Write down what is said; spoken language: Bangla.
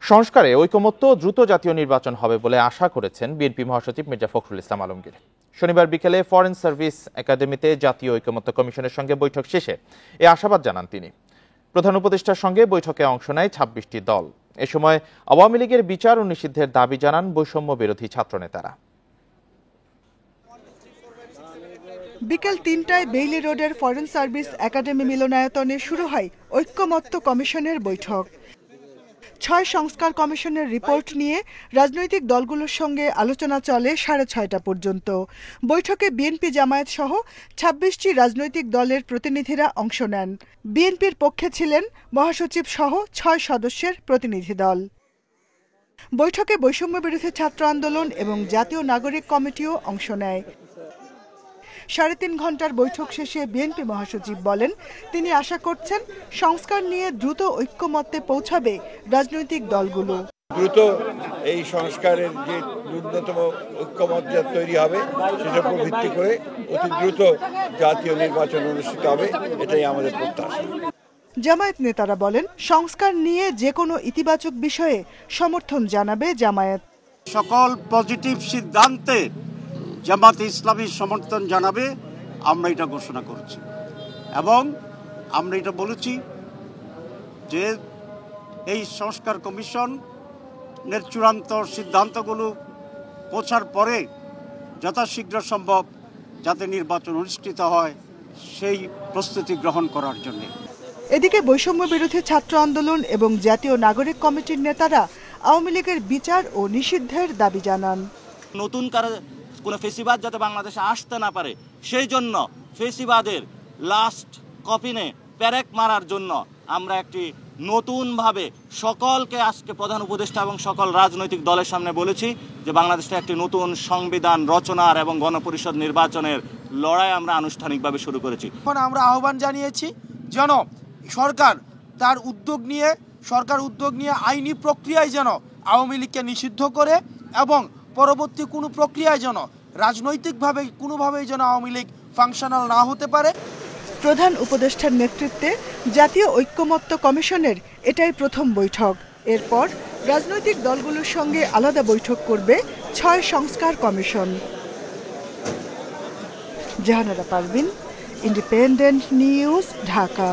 সংস্কারে ঐকমত্য দ্রুত জাতীয় নির্বাচন হবে বলে আশা করেছেন বিএনপি মহাসচিব মির্জা ফখরুল ইসলাম আলমগীর। শনিবার বিকেলে ফরেন সার্ভিস একাডেমিতে জাতীয় ঐকমত্য কমিশনের সঙ্গে বৈঠক শেষে এ আশাবাদ জানান তিনি। প্রধান উপদেষ্টার সঙ্গে বৈঠকে অংশ নেয় ২৬টি দল। এ সময় আওয়ামী লীগের বিচার ও নিষিদ্ধের দাবি জানান বৈষম্য বিরোধী ছাত্রনেতারা। বিকেল ৩টায় বেইলি রোডের ফরেন সার্ভিস একাডেমি মিলনায়তনে শুরু হয় ঐকমত্য কমিশনের বৈঠক। ৬ সংস্কার কমিশনের রিপোর্ট নিয়ে রাজনৈতিক দলগুলোর সঙ্গে আলোচনা চলে ৬:৩০ পর্যন্ত। বৈঠকে বিএনপি জামায়াত সহ ২৬টি রাজনৈতিক দলের প্রতিনিধিরা অংশ নেন। বিএনপির পক্ষে ছিলেন মহাসচিব সহ ৬ সদস্যের প্রতিনিধি দল। বৈঠকে বৈষম্য বিরোধী ছাত্র আন্দোলন এবং জাতীয় নাগরিক কমিটিও অংশ নেয়। ৩.৫ ঘন্টার বৈঠক শেষে বিএনপি মহাসচিব বলেন, তিনি আশা করছেন সংস্কার নিয়ে দ্রুত ঐক্যমত্যে পৌঁছাবে রাজনৈতিক দলগুলো। দ্রুত এই সংস্কারের যে ন্যূনতম ঐক্যমত্য তৈরি হবে সেটার উপর ভিত্তি করে অতি দ্রুত জাতীয় নির্বাচন অনুষ্ঠিত হবে, এটাই আমাদের প্রত্যাশা। জামায়াত নেতারা বলেন, সংস্কার নিয়ে যে কোনো ইতিবাচক বিষয়ে সমর্থন জানাবে জামায়াত। সকল পজিটিভ সিদ্ধান্তে জামায়াতে ইসলামী সমর্থন জানাবে, আমরা এটা ঘোষণা করছি এবং আমরা এটা বলেছি যে এই সংস্কার কমিশনের চূড়ান্ত সিদ্ধান্তগুলো পৌঁছার পরে যথাশীঘ্র সম্ভব যাতে নির্বাচন অনুষ্ঠিত হয় সেই প্রস্তুতি গ্রহণ করার জন্য। এদিকে বৈষম্য বিরোধী ছাত্র আন্দোলন এবং জাতীয় নাগরিক কমিটির নেতারা আওয়ামী লীগের বিচার ও নিষিদ্ধের দাবি জানান। নতুন করে কোনো ফেসিবাদ যাতে বাংলাদেশে আসতে না পারে সেই জন্য ফেসিবাদের লাস্ট কফিনে পেরেক মারার জন্য আমরা একটি নতুনভাবে সকলকে আজকে প্রধান উপদেষ্টা এবং সকল রাজনৈতিক দলের সামনে বলেছি যে বাংলাদেশে একটি নতুন সংবিধান রচনার এবং গণপরিষদ নির্বাচনের লড়াই আমরা আনুষ্ঠানিকভাবে শুরু করেছি। এখন আমরা আহ্বান জানিয়েছি যেন সরকার উদ্যোগ নিয়ে আইনি প্রক্রিয়ায় যেন আওয়ামী লীগকে নিষিদ্ধ করে এবং পরবর্তী কোনো প্রক্রিয়ায় যেন রাজনৈতিকভাবে কোনোভাবেই যেন আওয়ামী লীগ ফাংশনাল না হতে পারে। প্রধান উপদেষ্টার নেতৃত্বে জাতীয় ঐকমত্য কমিশনের এটাই প্রথম বৈঠক। এরপর রাজনৈতিক দলগুলোর সঙ্গে আলাদা বৈঠক করবে ৬ সংস্কার commission. Jahanara Parvin, independent news, Dhaka.